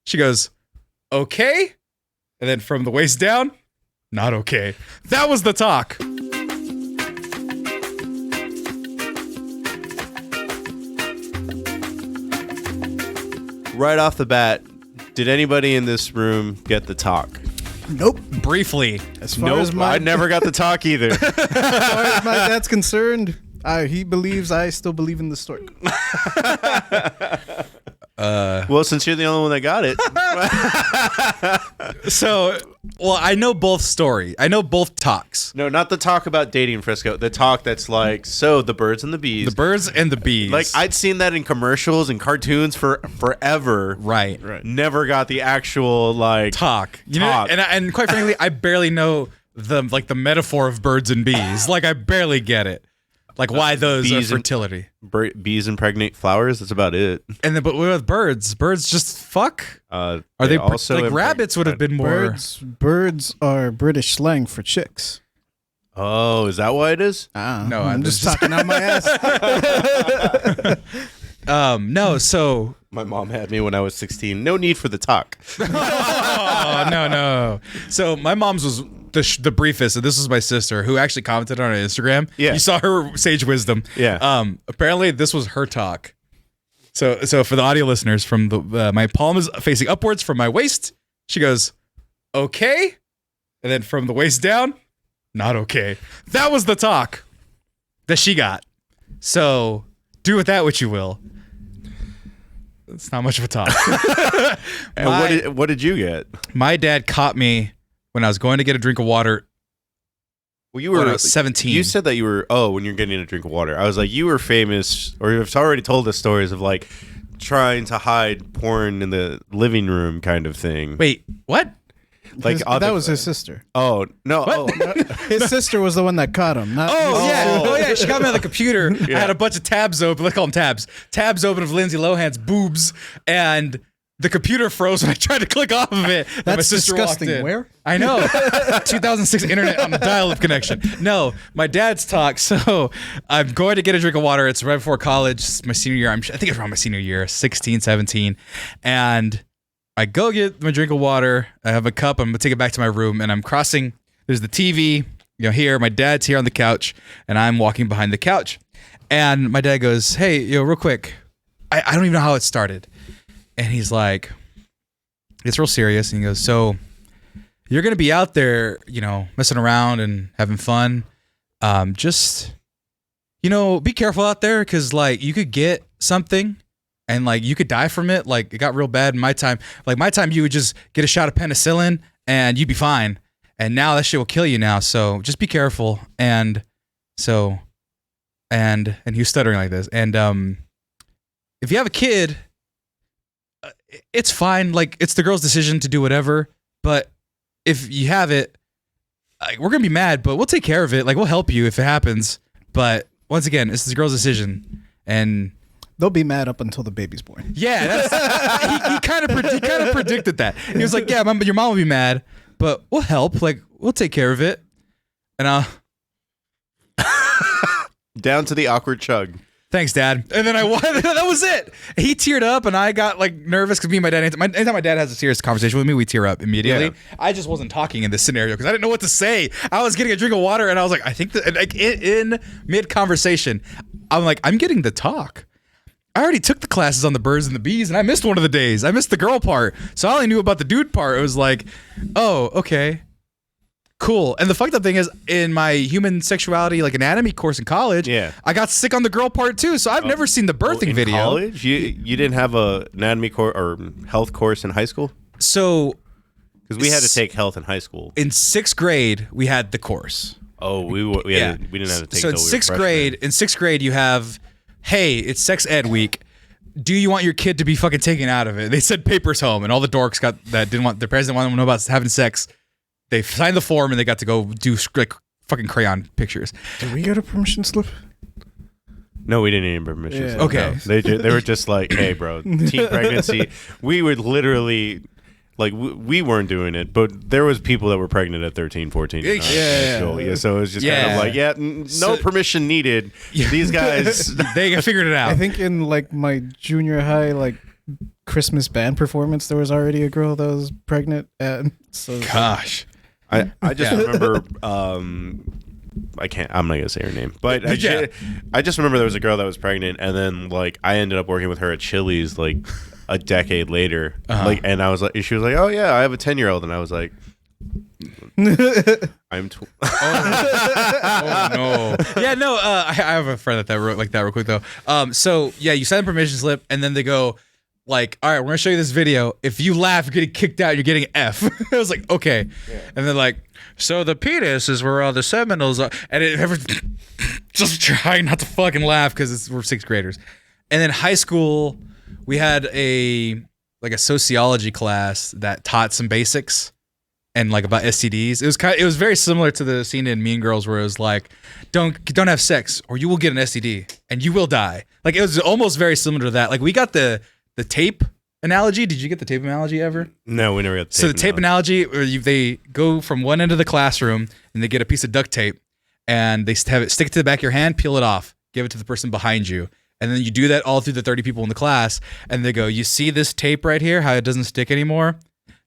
She goes, okay. And then from the waist down, not okay. That was the talk. Right off the bat, did anybody in this room get the talk? Nope. Briefly. As far as I never got the talk either. as far as my dad's concerned, he believes I still believe in the story. Well, since you're the only one that got it. So, well, I know both story. I know both talks. No, not the talk about dating Frisco. The talk that's like, so the birds and the bees. The birds and the bees. Like, I'd seen that in commercials and cartoons for forever. Right. Never got the actual, like... Talk. You know, and quite frankly, I barely know the metaphor of birds and bees. Like, I barely get it. Like, why those are fertility. Bees impregnate flowers, that's about it. And then, but what with birds? Birds just fuck? Are they also like rabbits would have been more... Birds are British slang for chicks. Oh, is that why it is? No, I'm just talking out my ass. No, so... My mom had me when I was 16. No need for the talk. Oh, no. So my mom's was the briefest, and this was my sister who actually commented on her Instagram. Yeah. You saw her sage wisdom. Yeah. Apparently this was her talk. So for the audio listeners, from the my palm is facing upwards from my waist. She goes, okay. And then from the waist down, not okay. That was the talk that she got. So do with that what you will. It's not much of a talk. And what did you get? My dad caught me when I was going to get a drink of water. Well, you were when I was 17. You said that you were when you're getting a drink of water. I was like, you were famous, or you've already told us stories of like trying to hide porn in the living room kind of thing. Wait, what? Like that was his sister. Oh no! Oh, His sister was the one that caught him. Yeah. She got me on the computer. I had a bunch of tabs open. Let's call them tabs. Tabs open of Lindsay Lohan's boobs, and the computer froze when I tried to click off of it. That's my sister disgusting. Walked in. Where? I know. 2006 internet on a dial-up connection. No, my dad's talk. So I'm going to get a drink of water. It's right before college. It's my senior year. I think it's around my senior year, 16, 17, and I go get my drink of water. I have a cup. I'm gonna take it back to my room, and I'm crossing. There's the TV, here. My dad's here on the couch, and I'm walking behind the couch. And my dad goes, "Hey, real quick. I don't even know how it started." And he's like, it's real serious. And he goes, "So you're gonna be out there, messing around and having fun. Just, be careful out there, because like you could get something." And like you could die from it. Like it got real bad in my time. Like my time, you would just get a shot of penicillin and you'd be fine. And now that shit will kill you now. So just be careful. And he was stuttering like this. And if you have a kid, it's fine. Like it's the girl's decision to do whatever. But if you have it, we're gonna be mad, but we'll take care of it. Like we'll help you if it happens. But once again, it's the girl's decision. And they'll be mad up until the baby's born. Yeah, he kind of predicted that. He was like, "Yeah, your mom will be mad, but we'll help. Like, we'll take care of it." And down to the awkward chug. Thanks, Dad. And then that was it. He teared up, and I got like nervous because me and my dad. Anytime my dad has a serious conversation with me, we tear up immediately. Yeah. I just wasn't talking in this scenario because I didn't know what to say. I was getting a drink of water, and I was like, I think that like in mid conversation, I'm like, I'm getting the talk. I already took the classes on the birds and the bees, and I missed one of the days. I missed the girl part. So I only knew about the dude part. It was like, oh, okay, cool. And the fucked up thing is, in my human sexuality, like anatomy course in college, I got sick on the girl part too. So I've never seen the birthing video. College? You didn't have a anatomy course or health course in high school? So, because we had to take health in high school. In 6th grade, we had the course. Oh, we didn't have to take. So in 6th grade, you have, hey, it's sex ed week. Do you want your kid to be fucking taken out of it? They said papers home, and all the dorks didn't want their parents didn't want them to know about having sex. They signed the form, and they got to go do like fucking crayon pictures. Did we get a permission slip? No, we didn't need permission. Yeah. slip. Okay, no. They were just like, hey, bro, teen pregnancy. We would literally. Like, we weren't doing it, but there was people that were pregnant at 13, 14. Yeah. So it was just kind of like, no permission needed. These guys, they figured it out. I think in, like, my junior high, like, Christmas band performance, there was already a girl that was pregnant. And so Gosh. I just remember I'm not gonna say her name, but I just remember there was a girl that was pregnant, and then like I ended up working with her at Chili's like a decade later, like, and I was like, she was like, oh yeah, I have a 10-year-old, and I was like, I'm Oh no. Yeah, no. I have a friend that wrote like that real quick though. So yeah, you sign a permission slip, and then they go, like, all right, we're gonna show you this video. If you laugh, you're getting kicked out. You're getting an F. I was like, okay. Yeah. And then like, so the penis is where all the seminals are, and just trying not to fucking laugh because we're 6th graders. And then high school, we had a sociology class that taught some basics and like about STDs. It was very similar to the scene in Mean Girls where it was like, don't have sex or you will get an STD and you will die. Like it was almost very similar to that. Like we got the tape analogy. Did you get the tape analogy ever? No, we never got the tape. So the tape analogy, where they go from one end of the classroom and they get a piece of duct tape and they have it stick it to the back of your hand, peel it off, give it to the person behind you. And then you do that all through the 30 people in the class. And they go, you see this tape right here, how it doesn't stick anymore?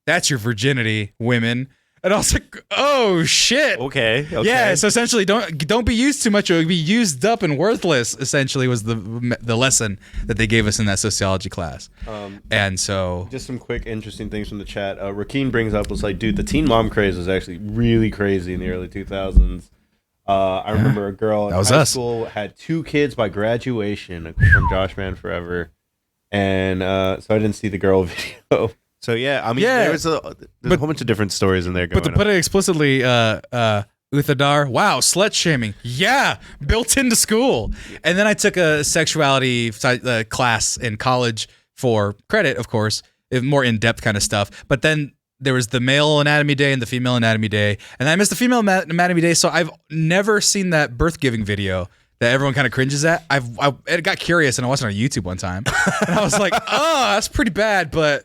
That's your virginity, women. And I was like, oh shit. Okay. Yeah. So essentially, don't be used too much. Or be used up and worthless. Essentially, was the lesson that they gave us in that sociology class. And so, just some quick interesting things from the chat. Rakeen brings up was like, dude, the teen mom craze was actually really crazy in the early 2000s. I remember a girl in high school had 2 kids by graduation from Josh Man Forever, and so I didn't see the girl video. So yeah, I mean, there's a whole bunch of different stories in there going on. But to put it explicitly, Uthadar, wow, slut shaming, yeah, built into school. And then I took a sexuality class in college for credit, of course, more in-depth kind of stuff. But then there was the male anatomy day and the female anatomy day, and I missed the female anatomy day, so I've never seen that birth giving video that everyone kind of cringes at. I got curious and I watched it on YouTube one time, and I was like, oh, that's pretty bad, but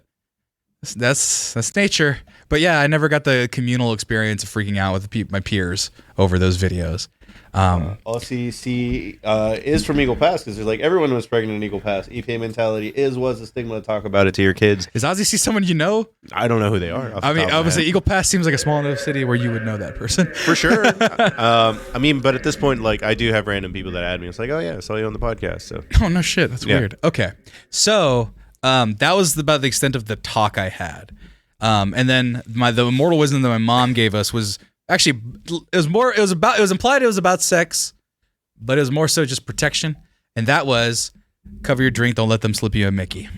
that's nature. But yeah, I never got the communal experience of freaking out with my peers over those videos. LCC is from Eagle Pass because there's like everyone was pregnant in Eagle Pass. EPA mentality was a stigma to talk about it to your kids. Is Ozzy C someone you know? I don't know who they are. I mean, obviously Eagle Pass seems like a small enough city where you would know that person for sure. I mean, but at this point, like I do have random people that add me. It's like, oh yeah, I saw you on the podcast. So oh no shit, that's weird. Okay, so that was about the extent of the talk I had, and then the immortal wisdom that my mom gave us was. Actually, it was implied it was about sex, but it was more so just protection. And that was cover your drink, don't let them slip you a Mickey.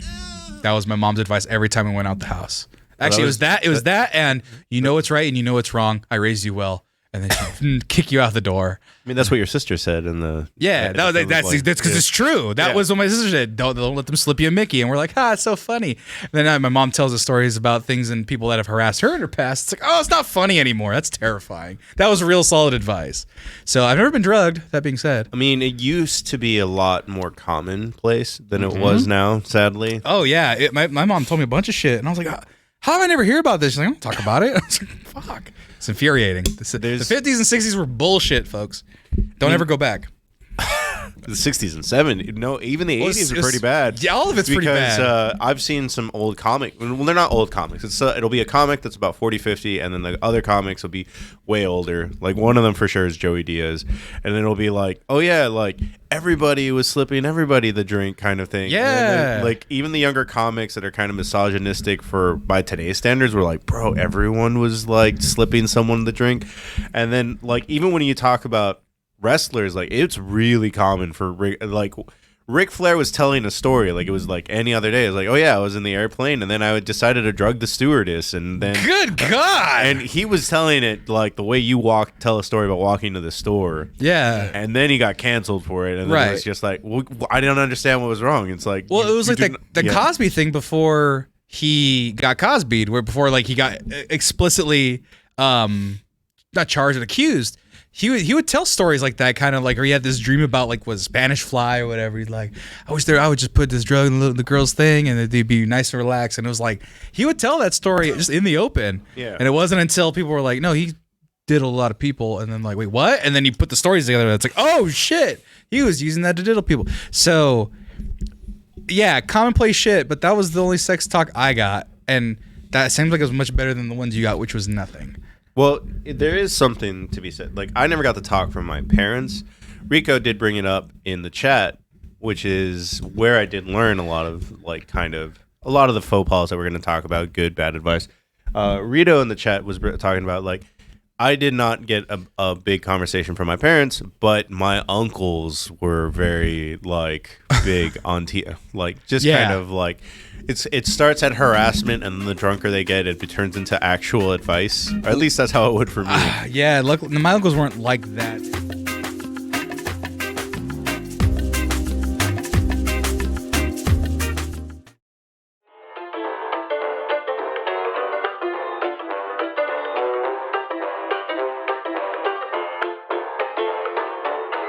That was my mom's advice every time we went out the house. Actually, it was that, and you know what's right and you know what's wrong. I raised you well, and then she'd kick you out the door. I mean, that's what your sister said in the. Yeah, that's because it's true. That was what my sister said. Don't let them slip you a Mickey, and we're like, it's so funny. And then my mom tells us stories about things and people that have harassed her in her past. It's like, oh, it's not funny anymore. That's terrifying. That was real solid advice. So I've never been drugged. That being said, I mean, it used to be a lot more commonplace than it was now. Sadly. Oh yeah, my mom told me a bunch of shit, and I was like, how did I never hear about this? She's like, I don't talk about it. I was like, fuck. It's infuriating. The 50s and 60s were bullshit, folks. Don't ever go back. The 60s and 70s. No, even the 80s are pretty bad. Yeah, all of it's pretty bad. Because I've seen some old comics. Well, they're not old comics. It'll be a comic that's about 40, 50, and then the other comics will be way older. Like one of them for sure is Joey Diaz. And then it'll be like, oh yeah, like everybody was slipping everybody the drink kind of thing. Yeah. Then, like even the younger comics that are kind of misogynistic by today's standards were like, bro, everyone was like slipping someone the drink. And then like even when you talk about wrestlers, like it's really common for Ric Flair was telling a story like it was like any other day. It was like, oh yeah, I was in the airplane and then I decided to drug the stewardess, and then good God, and he was telling it like the way you tell a story about walking to the store. Yeah, and then he got canceled for it, and then it was just like, well, I didn't understand what was wrong. It's like, well, it was like the Cosby thing before he got Cosby'd, where before like he got explicitly not charged and accused. He would tell stories like that, kind of like, or he had this dream about like was Spanish Fly or whatever. He'd like, I would just put this drug in the girl's thing and they'd be nice and relaxed. And it was like he would tell that story just in the open. Yeah. And it wasn't until people were like, no, he diddled a lot of people, and then like, wait, what? And then you put the stories together. And it's like, oh shit, he was using that to diddle people. So Yeah, commonplace shit, but that was the only sex talk I got. And that seems like it was much better than the ones you got, which was nothing. Well, there is something to be said. Like, I never got the talk from my parents. Rico did bring it up in the chat, which is where I did learn a lot of, like, a lot of the faux pas that we're going to talk about, good, bad advice. Rito in the chat was talking about, like, I did not get a big conversation from my parents, but my uncles were very, like, big on like, just kind of, like, it starts at harassment, and then the drunker they get, it turns into actual advice. Or at least that's how it would for me. Yeah, my uncles weren't like that.